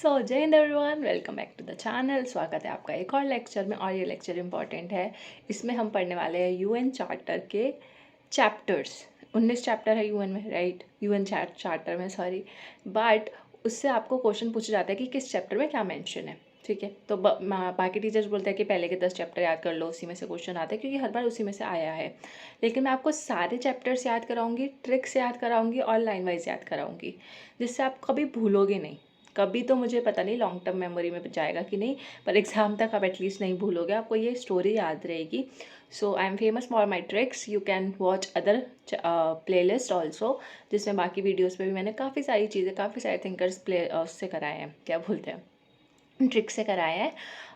जय हिंद everyone, welcome back to the channel. स्वागत है आपका एक और लेक्चर में। और ये लेक्चर इम्पॉर्टेंट है। इसमें हम पढ़ने वाले हैं यूएन चार्टर के चैप्टर्स। 19 चैप्टर है यूएन में, राइट? यूएन चार्टर में, सॉरी। बट उससे आपको क्वेश्चन पूछा जाता है कि किस चैप्टर में क्या मेंशन है, ठीक है? तो बाकी टीचर्स बोलते हैं कि पहले के 10 चैप्टर याद कर लो, उसी में से क्वेश्चन आते हैं, क्योंकि हर बार उसी में से आया है। लेकिन मैं आपको सारे चैप्टर्स याद कराऊंगी, ट्रिक्स याद कराऊंगी और लाइन वाइज याद कराऊंगी, जिससे आप कभी भूलोगे नहीं। कभी तो मुझे पता नहीं लॉन्ग टर्म मेमोरी में जाएगा कि नहीं, पर एग्ज़ाम तक आप एटलीस्ट नहीं भूलोगे, आपको ये स्टोरी याद रहेगी। So I am famous for my tricks. You can watch other playlist also, जिसमें बाकी वीडियोज़ पे भी मैंने काफ़ी सारी चीज़ें, काफ़ी सारे थिंकर्स प्ले उससे कराए हैं, क्या बोलते हैं, ट्रिक से कराया है।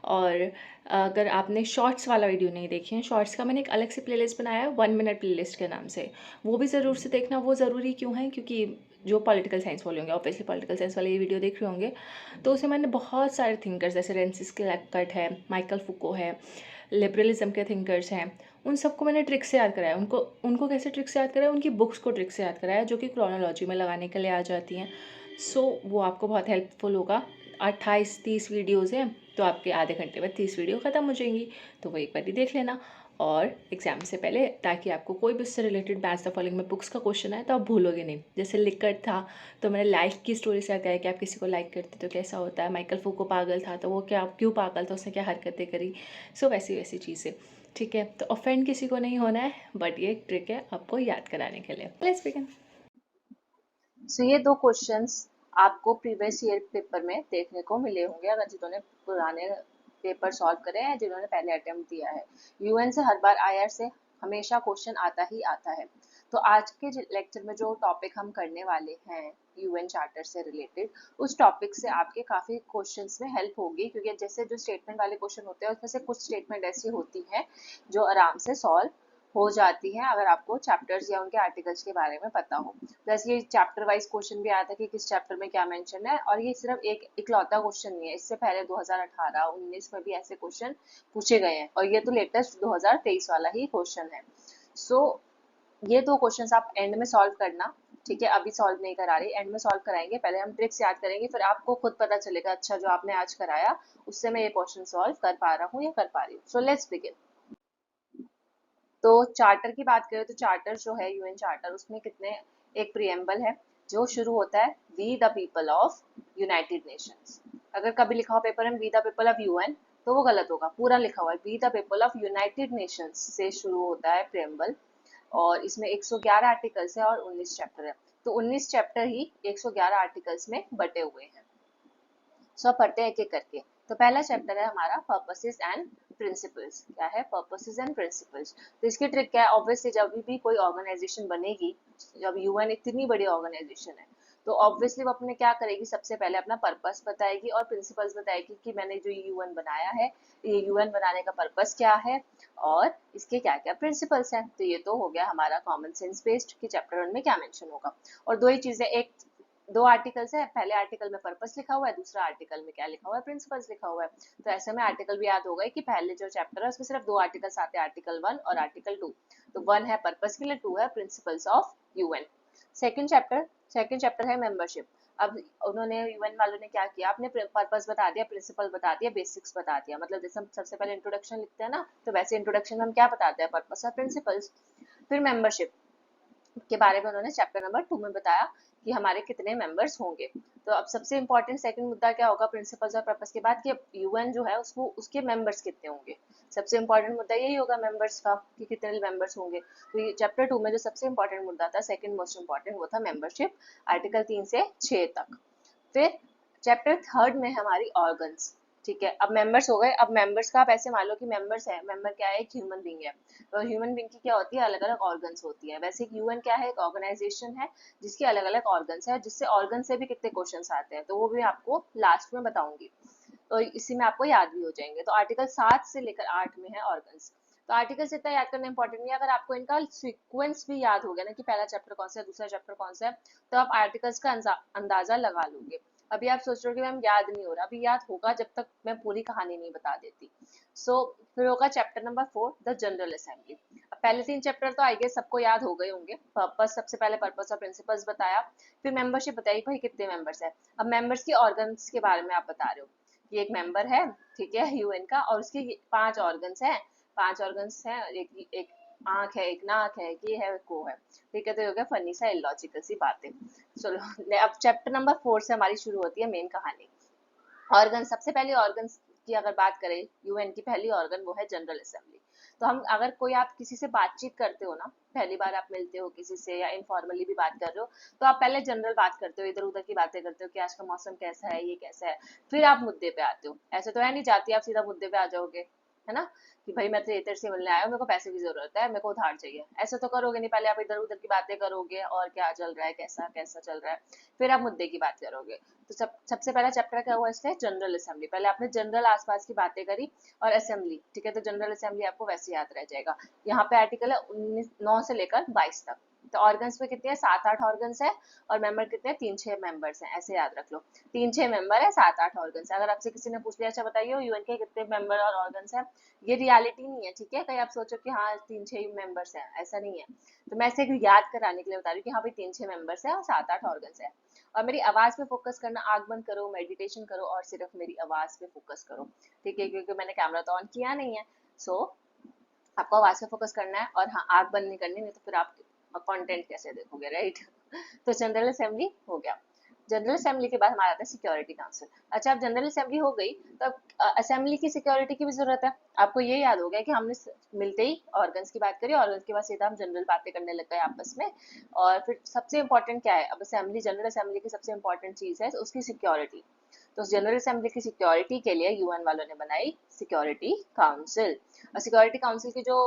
और अगर आपने शॉर्ट्स वाला वीडियो नहीं देखी है, शॉर्ट्स का मैंने एक अलग से प्लेलिस्ट बनाया है, 1 मिनट प्लेलिस्ट के नाम से। वो भी ज़रूर से देखना। वो ज़रूरी क्यों है? क्योंकि जो पॉलिटिकल साइंस वाले होंगे, ऑब्वियसली पॉलिटिकल साइंस वाले ये वीडियो देख रहे होंगे, तो उसमें मैंने बहुत सारे थिंकर्स, जैसे रेंसिस क्लैर्कट है, माइकल फुको है, लिबरलिज्म के थिंकर्स हैं, उन सबको मैंने ट्रिक से याद कराया। उनको उनको कैसे ट्रिक से याद कराया? उनकी बुक्स को ट्रिक से याद कराया, जो कि क्रोनोलॉजी में लगाने के लिए आ जाती हैं। सो वो आपको बहुत हेल्पफुल होगा। 28-30 वीडियोज़ हैं, तो आपके आधे घंटे में 30 वीडियो ख़त्म हो जाएंगी। तो वो एक बार ही देख लेना। और एग्ज़ाम से पहले, ताकि आपको कोई भी उससे रिलेटेड मैच द फॉलोइंग में बुक्स का क्वेश्चन आए तो आप भूलोगे नहीं। जैसे लिकट था, तो मैंने लाइफ की स्टोरी से बताया कि आप किसी को लाइक करते तो कैसा होता है। माइकल फूको पागल था, तो वो क्यों पागल था, उसने क्या हरकतें करी। सो वैसी वैसी चीज़ें, ठीक है? तो ऑफेंड किसी को नहीं होना है, बट ये एक ट्रिक है आपको याद कराने के लिए। Let's begin. सो ये दो क्वेश्चंस आपको प्रीवियस ईयर पेपर में देखने को मिले होंगे, अगर जिन्होंने पुराने पेपर सॉल्व करे हैं, जिन्होंने पहले अटेम्प्ट दिया है। यूएन से हर बार आईआर से हमेशा क्वेश्चन आता ही आता है। तो आज के लेक्चर में जो टॉपिक हम करने वाले हैं यूएन चार्टर से रिलेटेड, उस टॉपिक से आपके काफी क्वेश्चंस में हेल्प होगी, क्योंकि जैसे जो स्टेटमेंट वाले क्वेश्चन होते हैं उसमें से कुछ स्टेटमेंट ऐसी होती हैं जो आराम से सॉल्व हो जाती है अगर आपको चैप्टर्स या उनके आर्टिकल्स के बारे में पता हो। प्लस ये चैप्टर वाइज क्वेश्चन भी आता है कि किस चैप्टर में क्या मेंशन है, और ये सिर्फ एक इकलौता क्वेश्चन नहीं है। इससे पहले 2018-19 में भी ऐसे क्वेश्चन पूछे गए हैं, और ये तो लेटेस्ट 2023 वाला ही क्वेश्चन है। सो ये दो क्वेश्चन आप एंड में सॉल्व करना, ठीक है? अभी सॉल्व नहीं करा रही, एंड में सॉल्व कराएंगे। पहले हम ट्रिक्स याद करेंगे, फिर आपको खुद पता चलेगा, अच्छा जो आपने आज कराया उससे मैं ये क्वेश्चन सॉल्व कर पा रहा हूँ या कर पा रही हूँ। So let's begin. तो चार्टर की बात करें तो चार्टर जो है यूएन चार्टर, उसमें कितने, एक प्रियम्बल है जो शुरू होता है we the people of United Nations. अगर कभी लिखा हो पेपर में we the people of UN, तो वो गलत होगा। पूरा लिखा हुआ है we the people of United Nations से शुरू होता है प्रियम्बल। और इसमें 111 आर्टिकल्स है और 19 चैप्टर है। तो 19 चैप्टर ही 111 आर्टिकल्स में बटे हुए हैं। सो पढ़ते हैं एक एक करके। तो पहला चैप्टर है हमारा पर्पसेस एंड प्रिंसिपल्स। क्या है? Purposes and principles. तो इसकी ट्रिक क्या है? ऑब्वियसली जब भी कोई ऑर्गेनाइजेशन बनेगी, जब यूएन इतनी बड़ी ऑर्गेनाइजेशन है, तो ऑब्वियसली वो अपने क्या करेगी, सबसे पहले अपना पर्पस बताएगी और प्रिंसिपल्स बताएगी कि मैंने जो यूएन बनाया है, ये यूएन बनाने का पर्पस क्या है और इसके क्या क्या प्रिंसिपल्स हैं। तो ये तो हो गया हमारा कॉमन सेंस बेस्ड कि चैप्टर 1 में क्या मेंशन होगा। और दो ही चीजें, एक दो आर्टिकल्स है, पहले आर्टिकल में पर्पस लिखा हुआ है, दूसरा आर्टिकल में क्या लिखा हुआ है, प्रिंसिपल्स लिखा हुआ है। तो ऐसे में आर्टिकल भी याद होगा कि पहले जो चैप्टर है उसमें सिर्फ दो आर्टिकल्स आते हैं, आर्टिकल 1 और आर्टिकल 2। तो 1 है पर्पस के लिए, 2 है principles of UN. Second chapter है मेंबरशिप। अब उन्होंने यूएन वालों ने क्या किया, आपने पर्पस बता दिया, प्रिंसिपल बता दिया, बेसिक्स बता दिया। मतलब जैसे हम सबसे पहले इंट्रोडक्शन लिखते हैं ना, तो वैसे इंट्रोडक्शन में हम क्या बताते हैं, पर्पस और प्रिंसिपल्स। फिर मेंबरशिप के बारे में उन्होंने चैप्टर नंबर 2 में बताया कि हमारे कितने मेंबर्स होंगे। तो अब सबसे इंपॉर्टेंट सेकंड मुद्दा क्या होगा प्रिंसिपल्स और पर्पस के बाद, कि यूएन जो है उसको उसके मेंबर्स कितने होंगे। सबसे इंपॉर्टेंट मुद्दा यही होगा मेंबर्स का, कि कितने मेंबर्स होंगे। तो ये चैप्टर 2 में जो सबसे इंपॉर्टेंट मुद्दा था, सेकंड मोस्ट इंपॉर्टेंट, वो था मेंबरशिप, आर्टिकल 3 से 6 तक। फिर चैप्टर थर्ड में हमारी ऑर्गन्स। ठीक है, अब मेंबर्स हो गए। अब मेंबर्स का आप ऐसे मान लो कि मेंबर्स है, मेंबर क्या है, एक ह्यूमन बींग है। तो ह्यूमन बींग की क्या होती है, अलग अलग ऑर्गन्स होती है। वैसे एक यूएन क्या है, एक ऑर्गेनाइजेशन है जिसकी अलग अलग ऑर्गन्स है, जिससे ऑर्गन से भी कितने क्वेश्चन आते हैं, तो वो भी आपको लास्ट में बताऊंगी। तो इसी में आपको याद भी हो जाएंगे। तो आर्टिकल 7 से लेकर 8 में है ऑर्गन्स। तो आर्टिकल्स इतना याद करना इंपॉर्टेंट नहीं है, अगर आपको इनका सीक्वेंस भी याद हो गया ना, कि पहला चैप्टर कौन सा है, दूसरा चैप्टर कौन सा है, तो आप आर्टिकल्स का अंदाजा लगा लोगे। अभी आप सोच रहे हो कि मैम याद नहीं हो रहा, अभी याद होगा जब तक मैं पूरी कहानी नहीं बता देती। फिर होगा chapter number 4, the general assembly. अब पहले 3 चैप्टर तो आई गेस सबको याद हो गए होंगे। पर्पस, सबसे पहले पर्पस और प्रिंसिपल्स बताया, फिर मेंबरशिप बताई भाई कितने मेंबर्स है। अब मेंबर्स की ऑर्गन्स के बारे में आप बता रहे हो कि एक मेंबर है, ठीक है, यूएन का, और उसकी 5 ऑर्गन्स हैं। 5 ऑर्गन्स हैं, एक आंख है, एक नाक है, ये है, को है, ठीक है। तो ये हो गया फनी सा इलॉजिकल सी बातें। चलो अब चैप्टर नंबर 4 से हमारी शुरू होती है मेन कहानी। ऑर्गन, सबसे पहले ऑर्गन की अगर बात करें, यूएन की पहली ऑर्गन वो है जनरल असेंबली। तो हम अगर कोई, आप किसी से बातचीत करते हो ना, पहली बार आप मिलते हो किसी से या इनफॉर्मली भी बात कर रहे हो, तो आप पहले जनरल बात करते हो, इधर उधर की बातें करते हो कि आज का मौसम कैसा है, ये कैसा है, फिर आप मुद्दे पे आते हो। ऐसे तो है नहीं जाती आप सीधा मुद्दे पे आ जाओगे, है ना, कि भाई मैं तो तेरे से मिलने आया हूँ, मेरे को पैसे की जरूरत है, मेरे को उधार चाहिए, ऐसे तो करोगे नहीं। पहले आप इधर उधर की बातें करोगे, और क्या चल रहा है, कैसा कैसा चल रहा है, फिर आप मुद्दे की बात करोगे। तो सबसे पहला चैप्टर क्या हुआ इससे, जनरल असेंबली। पहले आपने जनरल आसपास की बातें करी, और असेंबली, ठीक है, तो जनरल असेंबली आपको वैसे याद रह जाएगा। यहाँ पे आर्टिकल है 9 से लेकर 22 तक। तो ऑर्गन्स में कितने हैं, 7-8 ऑर्गन्स है, और मेंबर कितने हैं, 3-6 मेंबर्स हैं, ऐसे याद रख लो। 3-6 मेंबर है, 7-8 ऑर्गन्स है। अगर आपसे किसी ने पूछ लिया अच्छा बताइए यूएन के कितने मेंबर और ऑर्गन्स है, ये रियलिटी नहीं है, ठीक है, कहीं आप सोचो कि हाँ 3-6 मेंबर्स हैं, ऐसा नहीं है। तो मैं इसे याद कराने के लिए बता रही हूँ कि हाँ भाई 3-6 मेंबर्स है और 7-8 ऑर्गन्स है। और मेरी आवाज पे फोकस करना, आंख बंद करो, मेडिटेशन करो, और सिर्फ मेरी आवाज पे फोकस करो, ठीक है, क्योंकि मैंने कैमरा तो ऑन किया नहीं है। सो आपको आवाज पे फोकस करना है, और हाँ आंख बंद नहीं करनी, नहीं तो फिर आप कंटेंट कैसे देखोगे, राइट। तो जनरल असेंबली हो गया। जनरल असेंबली के बाद हमारा आता है सिक्योरिटी काउंसिल। अच्छा, अब जनरल असेंबली हो गई, तो अब असेंबली की सिक्योरिटी की भी जरूरत है। आपको ये याद हो गया कि हमने मिलते ही ऑर्गन्स की बात करी, ऑर्गन्स के बाद सीधा हम जनरल बातें करने लग गए आपस में। और फिर सबसे इंपॉर्टेंट क्या है, अब असेंबली, जनरल असेंबली की सबसे इंपॉर्टेंट चीज है उसकी सिक्योरिटी। तो जनरल असेंबली की सिक्योरिटी के लिए यूएन वालों ने बनाई सिक्योरिटी काउंसिल। और सिक्योरिटी काउंसिल के जो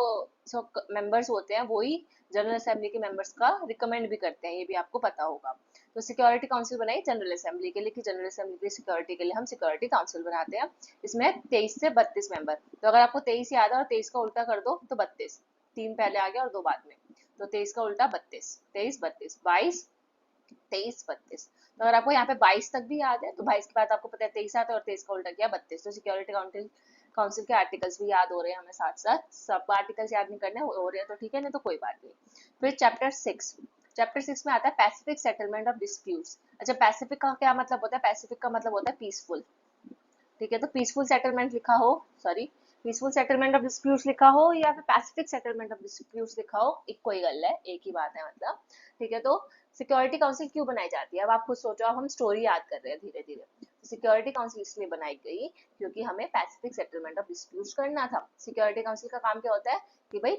मेंबर्स होते हैं, वही जनरल असेंबली के मेंबर्स का रिकमेंड भी करते हैं, ये भी आपको पता होगा। तो सिक्योरिटी काउंसिल बनाई जनरल असेंबली के लिए, कि जनरल असेंबली की सिक्योरिटी के लिए हम सिक्योरिटी काउंसिल बनाते हैं। इसमें 23 से 32 मेंबर। तो अगर आपको 23 याद है और 23 का उल्टा कर दो तो 32, 3 पहले आ गया और 2 बाद में, तो 23 का उल्टा 32, 23 32 22, 23 32। तो अगर आपको यहाँ पे 22 तक भी याद है, तो 22 के बाद आपको पता है 23 आता है, और 23 का उल्टा किया 32। तो सिक्योरिटी काउंसिल काउंसिल के आर्टिकल्स भी याद हो रहे हैं हमें, साथ साथ सब आर्टिकल्स याद नहीं करने, हो रहे हैं तो ठीक है, नहीं तो कोई बात नहीं। फिर चैप्टर 6, चैप्टर 6 में आता है पैसिफिक सेटलमेंट ऑफ डिस्प्यूट्स। अच्छा, पैसिफिक का क्या मतलब होता है, पैसिफिक का मतलब होता है पीसफुल, ठीक है। तो पीसफुल सेटलमेंट लिखा हो, sorry, peaceful settlement of disputes लिखा हो या फिर पैसिफिक सेटलमेंट ऑफ डिस्प्यूट्स लिखा हो, एक कोई गल है, एक ही बात है मतलब, ठीक है। तो सिक्योरिटी काउंसिल क्यों बनाई जाती है, अब आप खुद सोचो, अब हम स्टोरी याद कर रहे हैं धीरे धीरे। सिक्योरिटी काउंसिल इसलिए बनाई गई क्योंकि हमें पैसिफिक सेटलमेंट ऑफ डिस्प्यूट्स करना था। सिक्योरिटी काउंसिल का काम क्या होता है कि भाई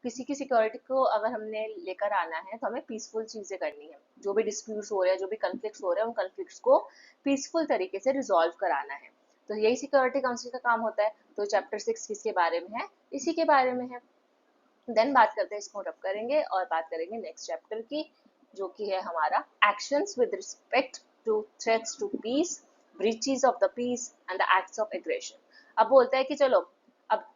किसी की सिक्योरिटी को अगर हमने लेकर आना है, तो हमें पीसफुल चीजें करनी है। जो भी डिस्प्यूट्स हो रहे हैं, जो भी कन्फ्लिक्ट्स हो रहे हैं, उन कन्फ्लिक्ट्स को पीसफुल तरीके से रिजॉल्व कराना है। तो यही सिक्योरिटी काउंसिल का काम होता है। तो चैप्टर 6 किसके बारे में है, इसी के बारे में है। देन बात करते हैं, इसको रब करेंगे और बात करेंगे नेक्स्ट चैप्टर की, जो कि है हमारा actions with respect to threats to peace, breaches of the peace and the acts of aggression. अब बोलता है कि चलो, अब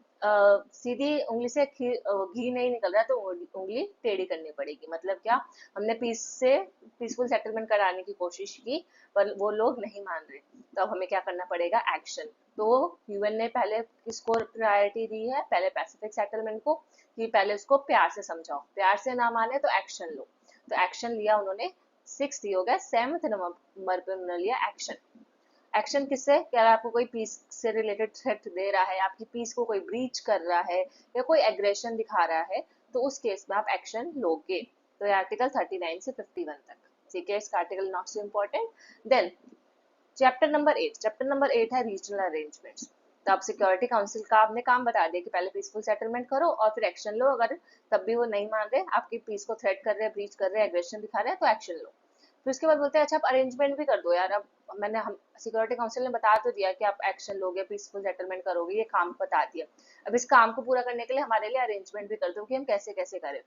सीधी उंगली से घी नहीं निकल रहा, तो उंगली टेढ़ी करनी पड़ेगी। मतलब क्या, हमने पीसफुल सेटलमेंट कराने की कोशिश की, पर वो लोग नहीं मान रहे, तो अब हमें क्या करना पड़ेगा, एक्शन। तो यूएन ने पहले किसको प्रायोरिटी दी है, पहले पैसिफिक सेटलमेंट को, कि पहले उसको प्यार से समझाओ, प्यार से ना माने तो एक्शन लो। तो एक्शन लिया उन्होंने, 6 हो गया, 7 नवंबर पे उन्होंने लिया एक्शन। एक्शन किससे, क्या आपको कोई पीस से रिलेटेड थ्रेट दे रहा है, आपकी पीस को कोई ब्रीच कर रहा है, या कोई एग्रेशन दिखा रहा है, तो उस केस में आप एक्शन लोगे। तो ये आर्टिकल 39 से 51 तक, ठीक है, इसका article not so important. Then chapter number 8, chapter number 8 है रीजनल अरेंजमेंट्स। तो आप सिक्योरिटी काउंसिल का आपने काम बता दिया कि पहले पीसफुल सेटलमेंट करो और फिर एक्शन लो। अगर तब भी वो नहीं मान रहे, आपकी पीस को थ्रेट कर रहे हैं, ब्रीच कर रहे हैं, एग्रेशन दिखा रहे हैं, तो एक्शन लो। फिर उसके बाद बोलते हैं अच्छा आप अरेंजमेंट भी कर दो यार। अब मैंने, हम सिक्योरिटी काउंसिल ने बता तो दिया कि आप एक्शन लोगे, पीसफुल सेटलमेंट करोगे, ये काम बता दिया। अब इस काम को पूरा करने के लिए हमारे लिए अरेंजमेंट भी कर दो कि हम कैसे कैसे करें।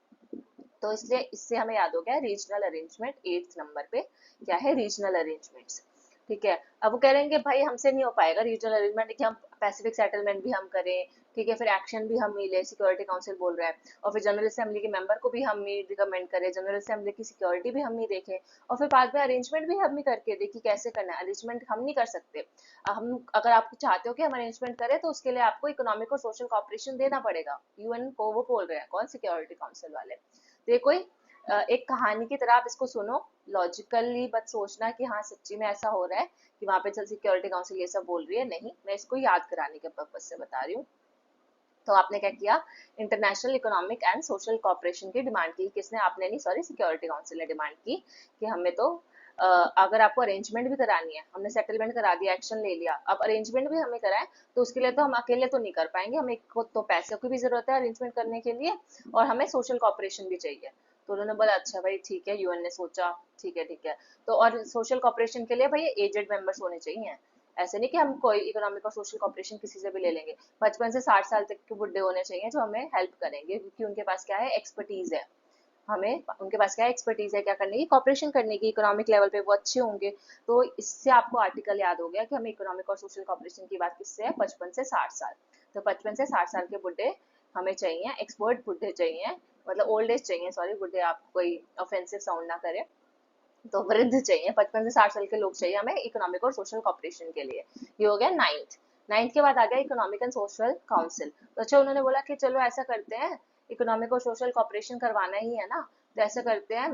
तो इसलिए इससे हमें याद हो गया रीजनल अरेंजमेंट, 8th नंबर पे क्या है, रीजनल अरेंजमेंट्स। ठीक है। अब वो कह रहे हैं कि भाई हमसे नहीं हो पाएगा रीजनल अरेंजमेंट कि हम पैसिफिक सेटलमेंट भी हम करें, ठीक है, फिर एक्शन भी हम ही ले, सिक्योरिटी काउंसिल बोल रहा है, और फिर जनरल असेंबली के मेंबर को भी हम ही रिकमेंड करें, जनरल असेंबली की सिक्योरिटी भी हम ही देखें, और फिर बाद में अरेंजमेंट भी हम ही करके दें कि कैसे करना है। अरेंजमेंट हम नहीं कर सकते, हम अगर आप चाहते हो कि हम अरेंजमेंट करें तो उसके लिए आपको इकोनॉमिक और सोशल कॉपरेशन देना पड़ेगा, यूएन को वो बोल रहे हैं, कौन, सिक्योरिटी काउंसिल वाले। तो ये कोई एक कहानी की तरह आप इसको सुनो, लॉजिकली मत सोचना कि हाँ सच्ची में ऐसा हो रहा है कि वहां पे चल सिक्योरिटी काउंसिल ये सब बोल रही है, नहीं, मैं इसको याद कराने के पर्पज से बता रही हूँ। तो आपने क्या किया, international economic and social cooperation की डिमांड की, किसने, आपने नहीं, सॉरी, सिक्योरिटी काउंसिल ने डिमांड की कि हमें तो अगर आपको अरेंजमेंट भी करानी है, हमने सेटलमेंट करा दिया, एक्शन ले लिया, अब अरेंजमेंट भी हमें कराए, तो उसके लिए तो हम अकेले तो नहीं कर पाएंगे, हमें खुद तो पैसे की भी जरूरत है अरेंजमेंट करने के लिए, और हमें सोशल कॉपरेशन भी चाहिए। तो उन्होंने बोला अच्छा भाई ठीक है, यूएन ने सोचा ठीक है ठीक है। तो और सोशल कॉपरेशन के लिए भाई एजेड मेंबर्स होने चाहिए, ऐसे नहीं कि हम कोई इकोनॉमिक और सोशल कॉपरेशन किसी से भी ले लेंगे, 55 से 60 साल तक के बुढ़े होने चाहिए जो हमें हेल्प करेंगे, क्योंकि उनके पास क्या है, एक्सपर्टीज है, हमें उनके पास क्या एक्सपर्टीज है क्या करने की, कॉपरेशन करने की, इकोनॉमिक लेवल पे वो अच्छे होंगे। तो इससे आपको आर्टिकल याद हो गया कि हमें इकोनॉमिक और सोशल कॉपरेशन की बात किससे है, 55 से 60 साल। तो 55 से 60 साल के बुढ़े हमें चाहिए, एक्सपर्ट बुढ़े चाहिए, मतलब ओल्ड एज चाहिए, सॉरी, बुढ़े आप कोई ऑफेंसिव साउंड ना करें, तो वृद्ध चाहिए, 55 से 60 साल के लोग चाहिए हमें इकोनॉमिक और सोशल कॉपरेशन के लिए। ये हो गया नाइन्थ। नाइन्थ के बाद आ गया इकोनॉमिक एंड सोशल काउंसिल। तो अच्छा उन्होंने बोला कि चलो ऐसा करते हैं, इकोनॉमिक और सोशल कॉपरेशन करवाना ही है ना, तो ऐसा करते हैं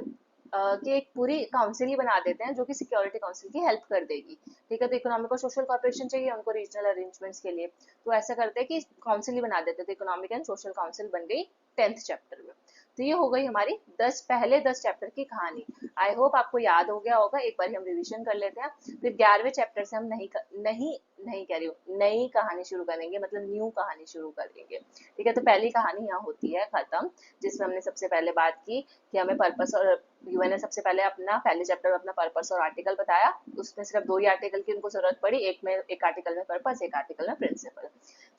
कि एक पूरी काउंसिल ही बना देते हैं जो कि सिक्योरिटी काउंसिल की हेल्प कर देगी, ठीक है। तो इकोनॉमिक और सोशल कॉपरेशन चाहिए उनको रीजनल अरेंजमेंट्स के लिए, तो ऐसा करते हैं कि काउंसिल ही बना देते थे, इकोनॉमिक एंड सोशल काउंसिल बन गई 10th चैप्टर में। तो ये हो गई हमारी पहले 10 चैप्टर की कहानी। आई होप आपको याद हो गया होगा, एक बार हम रिवीजन कर लेते हैं, फिर 11वें चैप्टर से हम नहीं नहीं कह रही हूँ, नई कहानी शुरू करेंगे, मतलब न्यू कहानी शुरू करेंगे, ठीक है। तो पहली कहानी यहाँ होती है खत्म, जिसमें हमने सबसे पहले बात की कि हमें पर्पस और यूएन ने सबसे पहले अपना पहले चैप्टर में अपना पर्पस और आर्टिकल बताया, उसमें सिर्फ 2 ही आर्टिकल की उनको जरूरत पड़ी, एक आर्टिकल में पर्पस, एक आर्टिकल में प्रिंसिपल।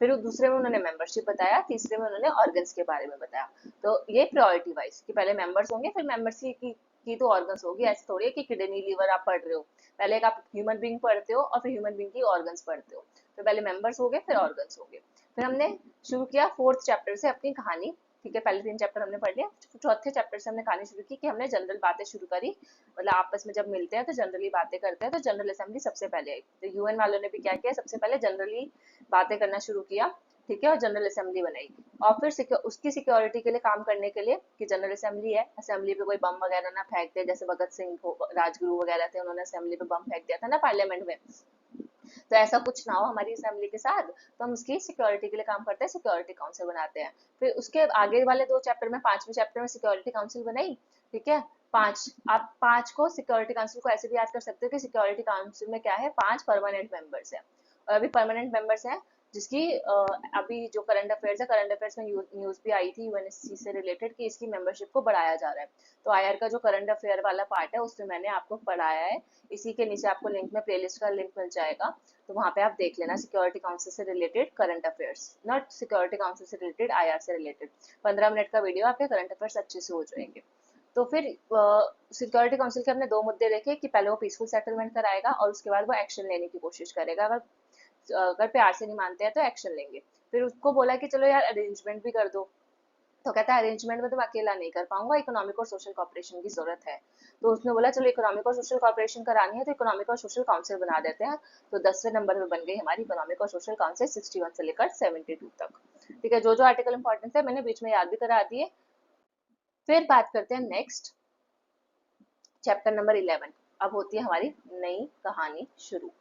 फिर दूसरे में उन्होंने मेंबरशिप बताया, तीसरे में उन्होंने ऑर्गन्स के बारे में बताया। तो ये प्रायोरिटी वाइज कि पहले मेंबर्स होंगे, फिर मेंबरशिप की तो ऑर्गन्स होगी, ऐसे थोड़ी है कि किडनी लीवर आप पढ़ रहे हो, पहले एक आप ह्यूमन बींग पढ़ते हो और फिर ह्यूमन बींग की ऑर्गन्स पढ़ते हो, तो पहले मेंबर्स हो गए फिर ऑर्गन्स हो गए। फिर हमने शुरू किया 4th चैप्टर से अपनी कहानी, ठीक है, पहले 3 चैप्टर हमने पढ़ लिया, चौथे चैप्टर से हमने कहानी शुरू की कि हमने जनरल बातें शुरू करी, मतलब आपस में जब मिलते हैं तो जनरली बातें करते हैं, तो जनरल असेंबली सबसे पहले आई, तो यूएन वालों ने भी क्या किया, सबसे पहले जनरली बातें करना शुरू किया, ठीक है, और जनरल असेंबली बनाई, और फिर उसकी सिक्योरिटी के लिए काम करने के लिए कि जनरल असेंबली है, असेंबली पे कोई बम वगैरह ना फेंक दे, जैसे भगत सिंह राजगुरु वगैरह थे, उन्होंने असेंबली पे बम फेंक दिया था ना पार्लियामेंट में, तो ऐसा कुछ ना हो हमारी असेंबली के साथ, तो हम उसकी सिक्योरिटी के लिए काम करते हैं, सिक्योरिटी काउंसिल बनाते हैं। फिर उसके आगे वाले 2 चैप्टर में, 5वें चैप्टर में सिक्योरिटी काउंसिल बनाई, ठीक है, पांच, आप 5 को सिक्योरिटी काउंसिल को ऐसे भी याद कर सकते हो कि सिक्योरिटी काउंसिल में क्या है, 5 परमानेंट मेंबर्स है, और अभी परमानेंट मेंबर्स हैं, जिसकी अभी जो करंट अफेयर्स है, करंट अफेयर्स में न्यूज भी आई थी यूएनएससी से रिलेटेड कि इसकी मेंबरशिप को बढ़ाया जा रहा है। तो आईआर का जो करंट अफेयर वाला पार्ट है उसमें मैंने आपको पढ़ाया है, इसी के नीचे आपको लिंक में प्लेलिस्ट का लिंक मिल जाएगा, तो वहाँ पे आप देख लेना, सिक्योरिटी काउंसिल से related current affairs, not security council से रिलेटेड, आईआर से रिलेटेड, 15 मिनट का वीडियो, आपके करंट अफेयर्स अच्छे से हो जाएंगे। तो फिर सिक्योरिटी काउंसिल के हमने 2 मुद्दे देखे कि पहले वो पीसफुल सेटलमेंट कराएगा और उसके बाद वो एक्शन लेने की कोशिश करेगा, अगर प्यार से नहीं मानते हैं तो एक्शन लेंगे। फिर उसको बोला कि चलो यार अरेंजमेंट भी कर दो, तो कहता है अरेंजमेंट में तो मैं अकेला नहीं कर पाऊंगा, इकोनॉमिक और सोशल कॉपरेशन की जरूरत है। तो उसने बोला चलो इकोनॉमिक और सोशल कॉपरेशन करानी है तो इकोनॉमिक और सोशल काउंसिल बना देते हैं। तो 10वें नंबर में बन गई हमारी इकोनॉमिक और सोशल काउंसिल, 61 से लेकर 72 तक, ठीक है। जो जो आर्टिकल इंपॉर्टेंट है मैंने बीच में याद भी करा दिए। फिर बात करते हैं नेक्स्ट, चैप्टर नंबर 11, अब होती है हमारी नई कहानी शुरू।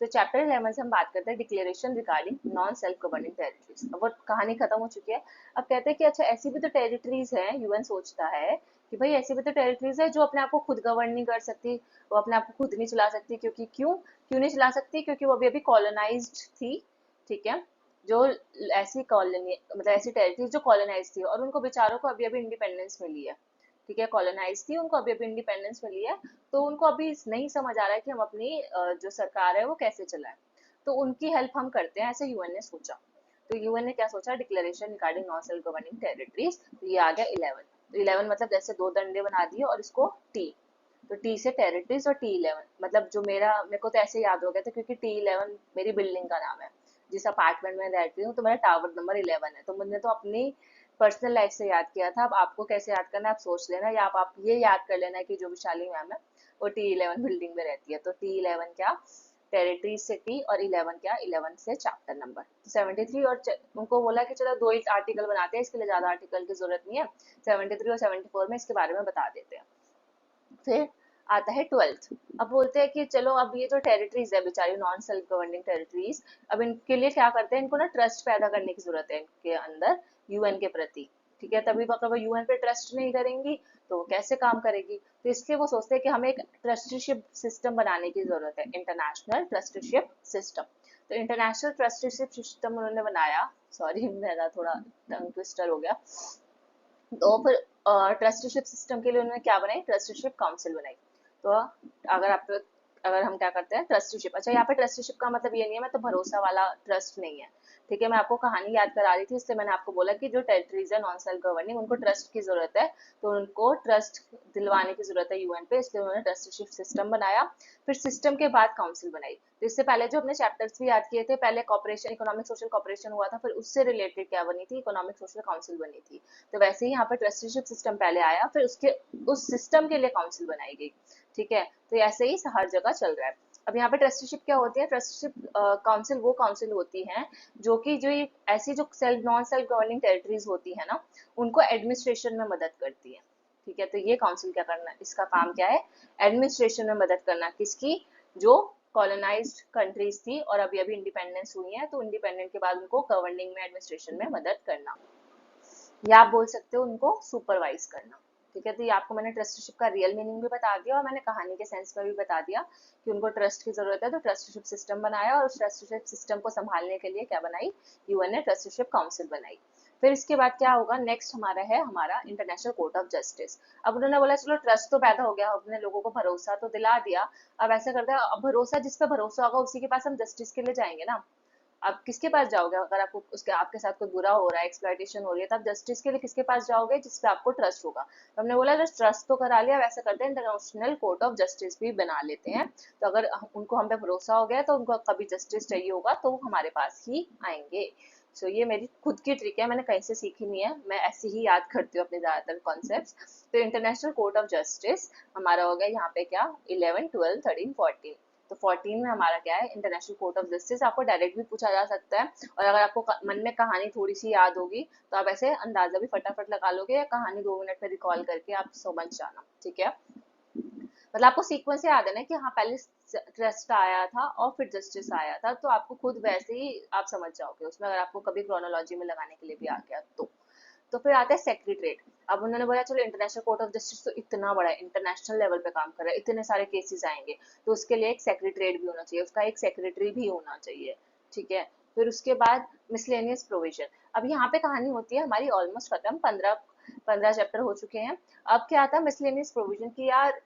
तो चैप्टर 11 से हम बात करते हैं declaration regarding non self governing territories. अब वो कहानी खत्म हो चुकी है, अब कहते हैं कि अच्छा ऐसी भी तो टेरिटरीज हैं, यूएन सोचता है कि भाई ऐसी भी तो टेरिटरीज है जो अपने आप को खुद गवर्न नहीं कर सकती, वो अपने आप को खुद नहीं चला सकती, क्योंकि क्यों क्यों नहीं चला सकती, क्योंकि वो अभी अभी कॉलोनाइज्ड थी, ठीक है। जो ऐसी कॉलोनी, मतलब ऐसी टेरिटरीज जो कॉलोनाइज थी और उनको बेचारों को अभी अभी इंडिपेंडेंस मिली है, ठीक है, कॉलोनाइज थी, उनको अभी अभी इंडिपेंडेंस मिली है, तो उनको अभी नहीं समझ आ रहा है कि हम अपनी जो सरकार है वो कैसे चलाएं, तो उनकी हेल्प हम करते हैं, ऐसे यूएन ने सोचा। तो यूएन ने क्या सोचा, declaration regarding non self governing territories, तो ये आ गया 11। तो 11 मतलब जैसे 2 डंडे बना दिए और इसको टी, तो टी से टेरिटरीज और T11, मतलब जो मेरे को तो ऐसे याद हो गया था क्योंकि T11 मेरी बिल्डिंग का नाम है, जिस अपार्टमेंट में रहती हूँ, तो मेरा टावर नंबर 11 है। तो मैंने तो अपनी पर्सनल लाइफ से याद किया था। अब आपको कैसे याद करना है आप सोच लेना, या आप ये याद कर लेना कि जो विशाली मैम है वो T11 बिल्डिंग में रहती है। तो T11 क्या, टेरिटरी सिटी, और 11 क्या, 11 से चैप्टर नंबर। 73 और उनको बोला कि चलो 2 ही आर्टिकल बनाते हैं, इसके लिए ज्यादा आर्टिकल की जरूरत नहीं है, 73 और 74 में इसके बारे में बता देते हैं। फिर आता है 12th। अब बोलते हैं कि चलो अब ये जो टेरिटरीज है बेचारी नॉन सेल्फ गवर्निंग टेरिटरीज, अब इनके लिए क्या करते हैं, इनको ना ट्रस्ट पैदा करने की जरूरत है इनके अंदर यूएन के प्रति। ठीक है, तभी अगर वो यूएन पे ट्रस्ट नहीं करेंगी तो वो कैसे काम करेगी। तो इसलिए वो सोचते हैं कि हमें एक ट्रस्टीशिप सिस्टम बनाने की जरूरत है, इंटरनेशनल ट्रस्टीशिप सिस्टम। तो इंटरनेशनल ट्रस्टीशिप सिस्टम उन्होंने बनाया, सॉरी मेरा थोड़ा टंग ट्विस्टर हो गया। तो फिर ट्रस्टीशिप सिस्टम के लिए उन्होंने क्या बनाई, ट्रस्टीशिप काउंसिल बनाई। तो अगर आप अगर हम क्या करते हैं ट्रस्टीशिप, अच्छा यहाँ पे ट्रस्टीशिप का मतलब ये नहीं है मतलब भरोसा वाला ट्रस्ट नहीं है। ठीक है, मैं आपको कहानी याद करा रही थी, इसलिए मैंने आपको बोला कि जो टेरिटरीज है नॉन सेल्फ गवर्निंग, उनको ट्रस्ट की जरूरत है, तो उनको ट्रस्ट दिलवाने की जरूरत है यूएन पे, इसलिए उन्होंने ट्रस्टीशिप सिस्टम बनाया। फिर सिस्टम के बाद काउंसिल बनाई। तो इससे पहले जो अपने चैप्टर्स भी याद किए थे, पहले कॉपरेशन इकोनॉमिक सोशल कॉपरेशन हुआ था, फिर उससे रिलेटेड क्या बनी थी, इकोनॉमिक सोशल काउंसिल बनी थी। तो वैसे ही यहाँ पर ट्रस्टीशिप सिस्टम पहले आया, फिर उसके उस सिस्टम के लिए काउंसिल बनाई गई। ठीक है, तो ऐसे ही हर जगह चल रहा है। अब यहाँ पे ट्रस्टीशिप क्या होती है, ट्रस्टीशिप काउंसिल वो काउंसिल होती है जो कि जो ये ऐसी जो self non self governing territories होती है ना, उनको एडमिनिस्ट्रेशन में मदद करती है। ठीक है, तो ये काउंसिल क्या करना है, इसका काम क्या है, एडमिनिस्ट्रेशन में मदद करना, किसकी, जो कॉलोनाइज्ड कंट्रीज थी और अभी अभी इंडिपेंडेंस हुई है, तो इंडिपेंडेंट के बाद उनको गवर्निंग में एडमिनिस्ट्रेशन में मदद करना, या आप बोल सकते हो उनको सुपरवाइज करना। ठीक है, तो ये आपको मैंने ट्रस्टीशिप का रियल मीनिंग भी बता दिया और मैंने कहानी के सेंस में भी बता दिया कि उनको ट्रस्ट की जरूरत है, तो ट्रस्टीशिप सिस्टम बनाया, और उस ट्रस्टीशिप सिस्टम को संभालने के लिए क्या बनाई, यूएन ने ट्रस्टीशिप काउंसिल बनाई। फिर इसके बाद क्या होगा, नेक्स्ट हमारा है हमारा इंटरनेशनल कोर्ट ऑफ जस्टिस। अब उन्होंने बोला चलो ट्रस्ट तो पैदा हो गया, अपने लोगों को भरोसा तो दिला दिया, अब ऐसा करते हैं, अब भरोसा जिस पे भरोसा होगा उसी के पास हम जस्टिस के लिए जाएंगे ना। आप किसके पास जाओगे, अगर आपको उसके आपके साथ कोई बुरा हो रहा है, एक्सप्लॉइटेशन हो रही है, तो आप जस्टिस के लिए किसके पास जाओगे, जिसपे आपको ट्रस्ट होगा। तो हमने बोला ट्रस्ट तो करा लिया, वैसे करते हैं इंटरनेशनल कोर्ट ऑफ जस्टिस भी बना लेते हैं। तो अगर उनको हम पे भरोसा हो गया तो उनको कभी जस्टिस चाहिए होगा तो वो हमारे पास ही आएंगे। सो ये मेरी खुद की ट्रिक है, मैंने कहीं से सीखी नहीं है, मैं ऐसे ही याद करती हूँ अपने ज्यादातर कॉन्सेप्ट्स। तो इंटरनेशनल कोर्ट ऑफ जस्टिस हमारा हो गया यहाँ पे क्या, 11, 12, 13, 14। तो 14 में हमारा क्या है, इंटरनेशनल कोर्ट ऑफ जस्टिस। आपको डायरेक्ट भी पूछा जा सकता है, और अगर आपको मन में कहानी थोड़ी सी याद होगी तो आप ऐसे अंदाजा भी फटाफट लगा लोगे, या कहानी 2 मिनट में रिकॉल करके आप समझ जाना। ठीक है, मतलब आपको सीक्वेंस याद है ना कि हाँ पहले ट्रस्ट आया था और फिर जस्टिस आया था, तो आपको खुद वैसे ही आप समझ जाओगे उसमें, अगर आपको कभी क्रोनोलॉजी में लगाने के लिए भी आ गया तो फिर आता है सेक्रेटरीट। अब उन्होंने बोला चलो इंटरनेशनल कोर्ट ऑफ जस्टिस तो इतना बड़ा है, इंटरनेशनल लेवल पे काम कर रहा है, इतने सारे केसेस आएंगे, तो उसके लिए एक सेक्रेटरीट भी होना चाहिए, उसका एक सेक्रेटरी भी होना चाहिए। ठीक है, फिर उसके बाद मिसलेनियस प्रोविजन। अब यहाँ पे कहानी होती है हमारी ऑलमोस्ट खत्म, 15 चैप्टर हो चुके हैं। अब क्या आता है मिसलेनियस प्रोविजन की, यार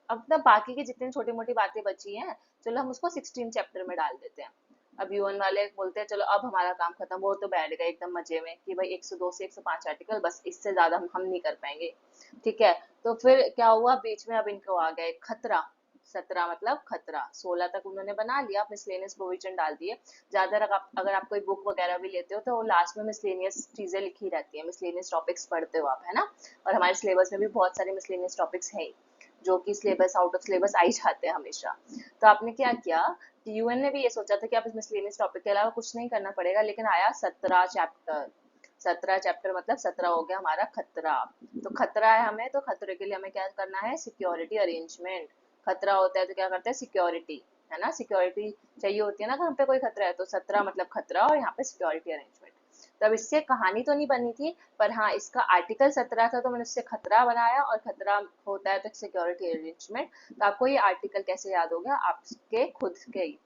अब ना बाकी की जितनी छोटी मोटी बातें बची हैं, चलो हम उसको 16 चैप्टर में डाल देते हैं। अब यूएन वाले बोलते हैं चलो अब हमारा काम खत्म, वो तो बैठ गए एकदम मजे में कि भाई 102 से 105 आर्टिकल, बस इससे ज्यादा हम नहीं कर पाएंगे। ठीक है, तो फिर क्या हुआ बीच में, अब इनको आ गया एक खतरा। 17 मतलब खतरा, 16 तक उन्होंने बना लिया, मिसलेनियस प्रोविजन डाल दिए। ज्यादा अगर आप कोई बुक वगैरह भी लेते हो तो लास्ट में मिसलेनियस चीजें लिखी रहती है, मिसलेनियस टॉपिक्स पढ़ते हो आप, है ना। और हमारे सिलेबस में भी बहुत सारे मिसलेनियस टॉपिक्स हैं जो कि सिलेबस आउट ऑफ सिलेबस आ ही जाते हैं हमेशा। तो आपने क्या किया कि यूएन ने भी ये सोचा था कि आप इस मिसलेनियस टॉपिक के अलावा कुछ नहीं करना पड़ेगा, लेकिन आया 17 चैप्टर। 17 चैप्टर मतलब 17 हो गया हमारा खतरा। तो खतरा है हमें, तो खतरे के लिए हमें क्या करना है, सिक्योरिटी अरेंजमेंट। खतरा होता है तो क्या करते हैं, सिक्योरिटी, है ना, सिक्योरिटी चाहिए होती है ना, हम पे कोई खतरा है, तो 17 मतलब खतरा, और यहाँ पे सिक्योरिटी अरेंजमेंट। तब इससे कहानी तो नहीं बनी थी, पर हाँ इसका आर्टिकल 17 था तो मैंने उससे खतरा बनाया, और खतरा होता है तो सिक्योरिटी अरेंजमेंट। तो आपको ये आर्टिकल कैसे याद हो गया, आपके खुद के ही।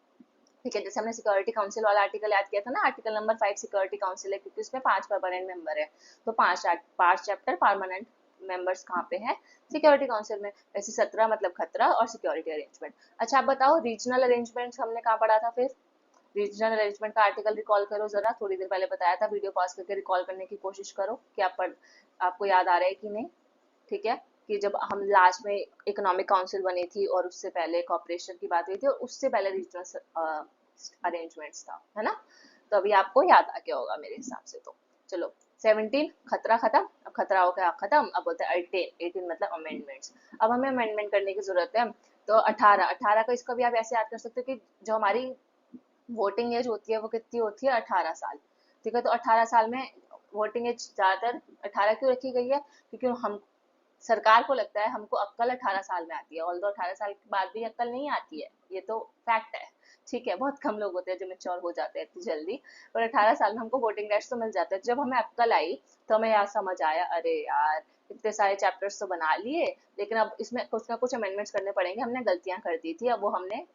ठीक है, जैसे हमने सिक्योरिटी काउंसिल वाला आर्टिकल याद किया था ना, आर्टिकल नंबर 5 सिक्योरिटी काउंसिल है, क्योंकि उसमें 5 परमानेंट मेंबर है, तो 5 चैप्टर परमानेंट मेंबर्स कहाँ पे हैं, सिक्योरिटी काउंसिल में। वैसे 17 मतलब खतरा और सिक्योरिटी अरेंजमेंट। अच्छा आप बताओ रीजनल अरेंजमेंट हमने कहाँ पढ़ा था फिर, रीजनल अरेंजमेंट का आर्टिकल रिकॉल करो जरा, थोड़ी देर पहले बताया था, वीडियो पॉज करके रिकॉल करने की कोशिश करो कि आपको याद आ रहा है कि नहीं। ठीक है, कि जब हम लास्ट में इकोनॉमिक काउंसिल बनी थी और उससे पहले कॉपरेशन की बात हुई थी और उससे पहले रीजनल अरेंजमेंट्स था, है ना। तो अभी आपको याद आ गया होगा मेरे हिसाब से। तो चलो 17 खतरा खत्म, अब खतरा हो गया खत्म, अब बोलते हैं 18, 18 मतलब अमेंडमेंट्स। अब हमें अमेंडमेंट करने की जरूरत है। तो 18, 18 का इसका भी आप ऐसे याद कर सकते हो कि जो हमारी वोटिंग एज होती है वो कितनी होती है, 18 साल। ठीक है, तो 18 साल में वोटिंग एज ज्यादातर 18 क्यों रखी गई है, क्योंकि हम सरकार को लगता है हमको अक्कल 18 साल में आती है, ऑल्दो 18 साल के बाद भी अक्कल नहीं आती है, ये तो फैक्ट है। ठीक है, बहुत कम लोग होते हैं जो मेच्योर हो जाते हैं इतनी जल्दी, पर 18 साल में हमको वोटिंग राइट्स तो मिल जाते हैं। जब हमें अक्कल आई तो हमें यार समझ आया, अरे यार इतने सारे चैप्टर्स तो बना लिए, लेकिन अब इसमें कुछ ना कुछ अमेंडमेंट्स करने पड़ेंगे, हमने गलतियां कर दी थी, अब वो हमने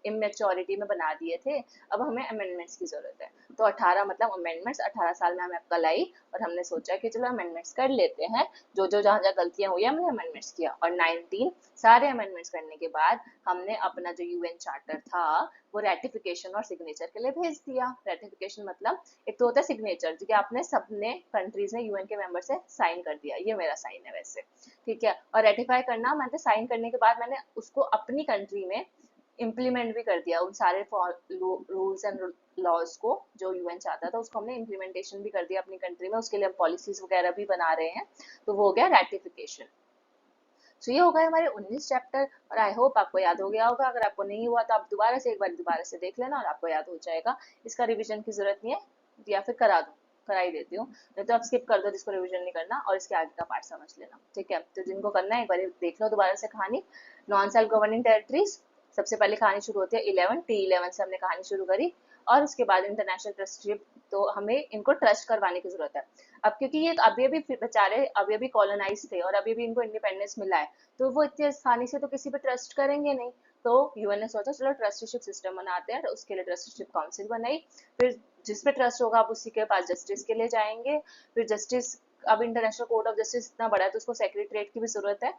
इमेच्योरिटी में बना दिए थे, अब हमें अमेंडमेंट्स की जरूरत है। तो 18 मतलब अमेंडमेंट्स, 18 साल में हमें अक्ल आई और हमने सोचा कि चलो अमेंडमेंट्स कर लेते हैं, जो जो जहाँ जहाँ गलतियां हुई हमने अमेंडमेंट्स किया। और 19 सारे अमेंडमेंट्स करने के बाद हमने अपना जो यूएन चार्टर था वो रेटिफिकेशन और सिग्नेचर के लिए भेज दिया। रेटिफिकेशन मतलब एक तो होता है सिग्नेचर, जो कि आपने सबने कंट्रीज ने यूएन के मेंबर से साइन कर दिया, ये मेरा साइन है वैसे, ठीक है। और रेटिफाई करना, मैंने साइन करने के बाद मैंने उसको अपनी कंट्री में इम्प्लीमेंट भी कर दिया, उन सारे रूल्स एंड लॉज को जो यूएन चाहता था उसको हमने इम्प्लीमेंटेशन भी कर दिया अपनी कंट्री में, उसके लिए हम पॉलिसीज वगैरह भी बना रहे हैं। तो वो हो गया रेटिफिकेशन। तो ये हो गए हमारे 19 चैप्टर, और आई होप आपको याद हो गया होगा। अगर आपको नहीं हुआ तो आप दोबारा से एक बार दोबारा से देख लेना और आपको याद हो जाएगा, इसका रिविजन की जरूरत नहीं है, या फिर करा दूं, करा ही देती हूँ, नहीं तो आप स्किप कर दो जिसको रिविजन नहीं करना और इसके आगे का पार्ट समझ लेना, ठीक है। तो जिनको करना है एक बार देख लो दोबारा से कहानी। नॉन सेल्फ गवर्निंग टेरिटरीज, सबसे पहले कहानी शुरू होती है 11 T11 से हमने कहानी शुरू करी, और उसके बाद इंटरनेशनल ट्रस्टशिप, तो हमें इनको ट्रस्ट करवाने की जरूरत है। अब क्योंकि ये अभी अभी बेचारे अभी अभी कॉलोनाइज थे और अभी भी इनको इंडिपेंडेंस मिला है, तो वो इतनी आसानी से तो किसी पे ट्रस्ट करेंगे नहीं। तो यूएन ने सोचा चलो ट्रस्टीशिप सिस्टम बनाते हैं, तो उसके लिए ट्रस्टीशिप काउंसिल बनाई। फिर जिस पे ट्रस्ट होगा आप उसी के पास जस्टिस के लिए जाएंगे। फिर जस्टिस, अब इंटरनेशनल कोर्ट ऑफ जस्टिस इतना बड़ा है तो उसको सेक्रेटरीट की भी जरूरत है,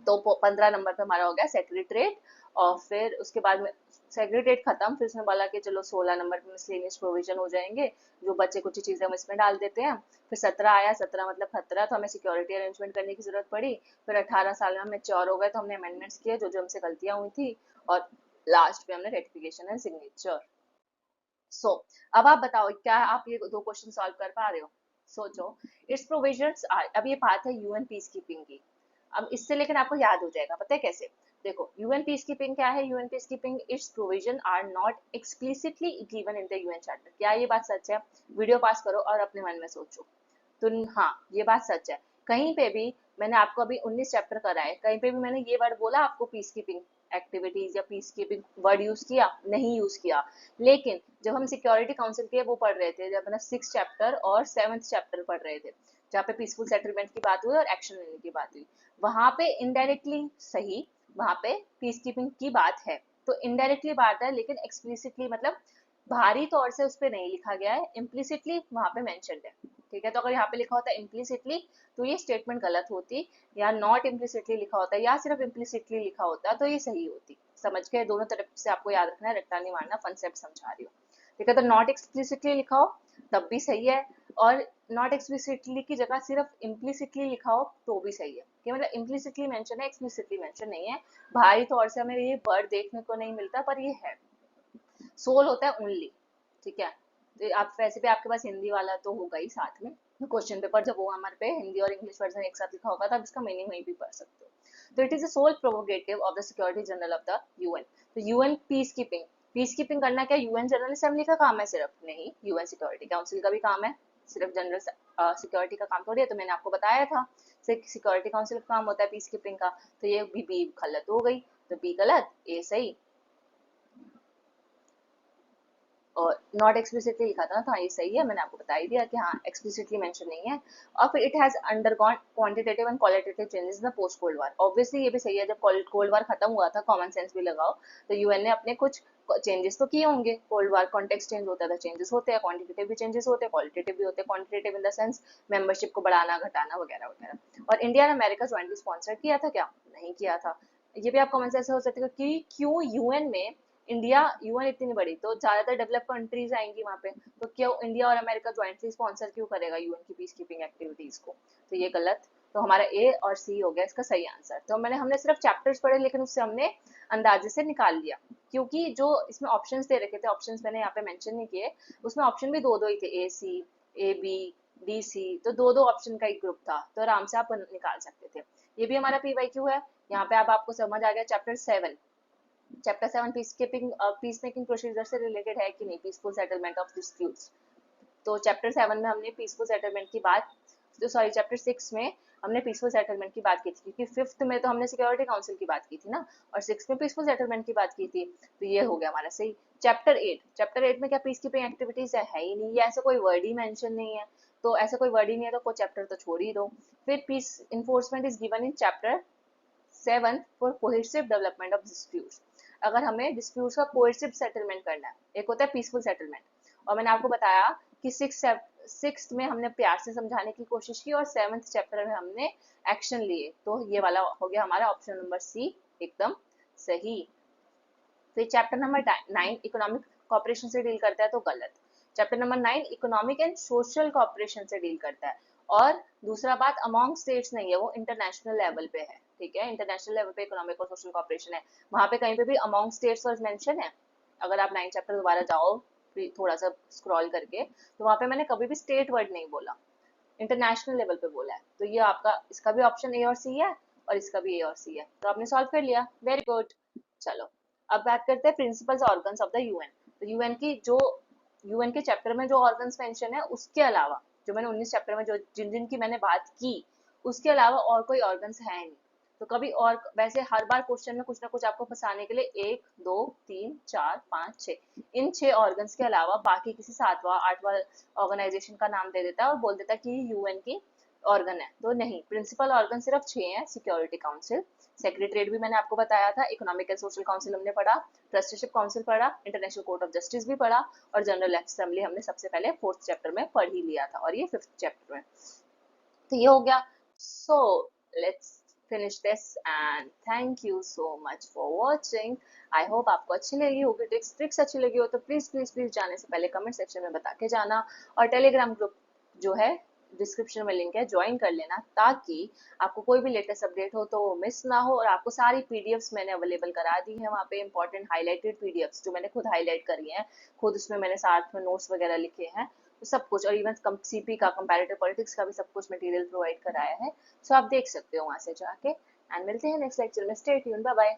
तो 15 नंबर पे हमारा हो गया सेक्रेटरीट। और फिर उसके बाद में सेक्रेटरीट खत्म, फिर उसने बोला कि चलो 16 नंबर पे मिसलेनियस प्रोविजन हो जाएंगे, जो बच्चे कुछ चीजें हम इसमें डाल देते हैं। फिर 17 आया, 17 मतलब खतरा, तो हमें सिक्योरिटी अरेंजमेंट करने की जरूरत पड़ी। फिर 18 साल में हम मेच्योर हो गए तो हमने अमेंडमेंट्स किए जो जो हमसे गलतियां हुई थी, और लास्ट में हमने रेटिफिकेशन एंड सिग्नेचर। सो अब आप बताओ क्या आप ये दो क्वेश्चन सॉल्व कर पा रहे हो, सोचो। इट्स प्रोविजंस आर, अब ये बात है यूएन पीस कीपिंग की। अब इससे लेकिन आपको याद हो जाएगा, पता है कैसे। देखो यूएन पीस कीपिंग क्या है, UN piece keeping its provision are not explicitly given in the UN charter. क्या ये बात सच है? वीडियो पास करो और अपने मन में सोचो। तो हाँ, ये बात सच है। कहीं पे भी मैंने आपको अभी 19 चैप्टर कराए, कहीं पे भी मैंने ये वर्ड बोला आपको पीस कीपिंग एक्टिविटीज या पीस कीपिंग वर्ड यूज किया? नहीं यूज किया। लेकिन जब हम सिक्योरिटी काउंसिल के वो पढ़ रहे थे, जब अपना 6 चैप्टर और 7th चैप्टर पढ़ रहे थे, जहाँ पे पीसफुल सेटलमेंट की बात हुई और एक्शन लेने की बात हुई, वहां पे इनडायरेक्टली सही, वहां पे पीस कीपिंग की बात है। तो इनडायरेक्टली बात है, लेकिन एक्सप्लिसिटली मतलब बाहरी तौर से उस पर नहीं लिखा गया है, इम्प्लिसिटली वहां पे मेंशन्ड है। ठीक है, तो अगर यहाँ पे लिखा होता है इम्प्लिसिटली तो ये स्टेटमेंट गलत होती, या नॉट इम्प्लिसिटली लिखा होता है या सिर्फ इम्प्लिसिटली लिखा होता तो ये सही होती। समझ गए? दोनों तरफ से आपको याद रखना है, रट्टा नहीं मारना, कॉन्सेप्ट समझा रही हूँ। ठीक है, तो नॉट एक्सप्लिसिटली लिखा हो तब भी सही है, और नॉट एक्सप्लिसिटली की जगह सिर्फ इम्प्लिसिटली लिखा हो तो भी सही है, कि मतलब इम्प्लिसिटली मेंशन है, एक्सप्लिसिटली मेंशन नहीं है। बाहरी तौर से हमें ये वर्ड देखने को नहीं मिलता पर ये है, सोल होता है ओनली। ठीक है, तो आप वैसे भी आपके पास हिंदी वाला तो होगा ही साथ में, क्वेश्चन पेपर जब वो हमारे पे हिंदी और इंग्लिश वर्जन एक साथ लिखा होगा तब इसका मीनिंग वहीं भी पढ़ सकते हो। तो it is the sole prerogative of the security general of the UN. तो UN peace keeping, peacekeeping करना क्या यूएन जनरल असेंबली का काम है सिर्फ? नहीं, यूएन सिक्योरिटी काउंसिल का भी काम है, सिर्फ जनरल सिक्योरिटी का काम थोड़ी है। तो मैंने आपको बताया था सिक्योरिटी काउंसिल का काम होता है पीस कीपिंग का। तो ये बी गलत हो गई, तो बी गलत, ए सही। और नॉट एक्सप्लिसिटली लिखा था ना, तो हाँ ये सही है, मैंने आपको बता ही दिया कि हाँ एक्सप्लिसिटली मेंशन नहीं है। और फिर it has undergone quantitative and qualitative changes in the post cold war. Obviously ये भी सही है, जब कोल्ड वार खत्म हुआ था, कॉमन सेंस भी लगाओ, तो यूएन ने अपने कुछ चेंजेस तो किए होंगे। कोल्ड वार कॉन्टेक्स्ट चेंज होता था, चेंजेस होते हैं, क्वांटिटेटिव भी चेंजेस होते हैं, क्वालिटेटिव भी होते हैं। Quantitative in the sense membership को बढ़ाना घटाना वगैरह वगैरह। और इंडिया ने अमेरिका ज्वाइंटली स्पॉन्सर किया था क्या? नहीं किया था। ये भी आप कॉमन सेंस से हो सकते हो कि क्यों यूएन में, इंडिया, यूएन इतनी बड़ी तो ज्यादातर डेवलप कंट्रीज आएंगी वहां पे, तो क्यों इंडिया और अमेरिका ज्वाइंटली स्पॉन्सर क्यों करेगा यूएन की पीस कीपिंग एक्टिविटीज को? तो ये गलत। तो हमारा ए और सी हो गया इसका सही आंसर। तो हमने सिर्फ चैप्टर्स पढ़े, लेकिन उससे हमने अंदाजे से निकाल लिया, क्योंकि जो इसमें ऑप्शंस दे रखे थे, ऑप्शंस मैंने यहाँ पे मेंशन नहीं किए, उसमें ऑप्शन भी दो दो ही थे, ए सी, ए बी, डी सी, तो दो दो ऑप्शन का एक ग्रुप था, तो आराम से आप निकाल सकते थे। ये भी हमारा पी वाई क्यू है। यहाँ पे अब आपको समझ आ गया chapter 7। Chapter 7 peace making procedure से रिलेटेड है कि नहीं, पीसफुल सेटलमेंट ऑफ डिस्प्यूट्स। तो चैप्टर 7 में हमने पीसफुल सेटलमेंट की बात, तो सॉरी चैप्टर 6 में हमने पीसफुल सेटलमेंट की बात की थी, क्योंकि 5th में तो हमने सिक्योरिटी काउंसिल की बात की थी ना, और 6th में पीसफुल सेटलमेंट की बात की थी, तो ये हो गया हमारा सही। चैप्टर 8 में क्या पीस कीपिंग एक्टिविटीज है ही नहीं, ये ऐसा कोई वर्ड ही मेंशन नहीं है, तो ऐसा कोई वर्ड ही नहीं है तो कोई चैप्टर तो छोड़ ही दो। फिर peace enforcement is given in chapter 7 for cohesive development of disputes. अगर हमें डिस्प्यूट्स का कोहेसिव सेटलमेंट करना है, एक होता है पीसफुल सेटलमेंट, और मैंने आपको बताया कि सिक्स में हमने प्यार से समझाने की कोशिश की, और 7th चैप्टर में हमने एक्शन लिए, तो ये वाला हो गया हमारा ऑप्शन नंबर सी एकदम सही। फिर चैप्टर नंबर 9 इकोनॉमिक कॉपरेशन से डील करता है, तो गलत। Chapter number 9 economic and social cooperation से डील करता है, और दूसरा बात अमॉन्ग स्टेट्स नहीं है, वो इंटरनेशनल लेवल पे है, ठीक है, इंटरनेशनल लेवल पे इकोनॉमिक और सोशल कॉपरेशन है, वहां पे कहीं पे भी अमॉन्ग स्टेट्स और मेंशन है? अगर आप 9 चैप्टर दोबारा जाओ फिर थोड़ा सा स्क्रॉल करके, तो वहां पे मैंने कभी भी स्टेट वर्ड नहीं बोला, इंटरनेशनल लेवल पे बोला है, तो ये आपका इसका भी ऑप्शन ए और सी है, और इसका भी ए और सी है, तो आपने सॉल्व कर लिया, वेरी गुड। चलो अब बात करते हैं principles organs of the UN. तो यूएन के चैप्टर में जो ऑर्गन्स मेंशन है, उसके अलावा जो मैंने 19 चैप्टर में जो जिन जिन की मैंने बात की, उसके अलावा और कोई ऑर्गन्स है नहीं। तो कभी और वैसे हर बार क्वेश्चन में कुछ ना कुछ आपको फंसाने के लिए 1 2 3 4 5 6 इन 6 ऑर्गन्स के अलावा बाकी किसी 7वां 8वां ऑर्गेनाइजेशन का नाम दे देता है और बोल देता है कि यूएन की ऑर्गन है, तो नहीं, प्रिंसिपल ऑर्गन सिर्फ 6 हैं। सिक्योरिटी काउंसिल, सेक्रेटरीट भी मैंने आपको बताया था, इकोनॉमिक एंड सोशल काउंसिल हमने पढ़ा, ट्रस्टीशिप काउंसिल पढ़ा, इंटरनेशनल कोर्ट ऑफ जस्टिस भी पढ़ा, और जनरल असेंबली हमने सबसे पहले 4th चैप्टर में पढ़ ही लिया था, और ये 5th चैप्टर में, तो ये हो गया। So let's finish this and thank you so much for watching. I hope आपको अच्छी लगी होगी, ट्रिक्स अच्छी लगी हो तो प्लीज प्लीज प्लीज जाने से पहले कमेंट सेक्शन में बता के जाना, और टेलीग्राम ग्रुप जो है डिस्क्रिप्शन में लिंक है, ज्वाइन कर लेना, ताकि आपको कोई भी लेटेस्ट अपडेट हो तो वो मिस ना हो, और आपको सारी पीडीएफ्स मैंने अवेलेबल करा दी है वहाँ पे, इंपॉर्टेंट हाईलाइटेड पीडीएफ्स जो मैंने खुद हाईलाइट करी हैं, खुद उसमें मैंने साथ में नोट्स वगैरह लिखे हैं, तो सब कुछ, और इवन सीपी का कंपैरेटिव पॉलिटिक्स का भी सब कुछ मटेरियल प्रोवाइड कराया है, सो आप देख सकते हो वहाँ से जाके। एंड मिलते हैं नेक्स्ट लेक्चर में, स्टे ट्यून्ड, बाय बाय।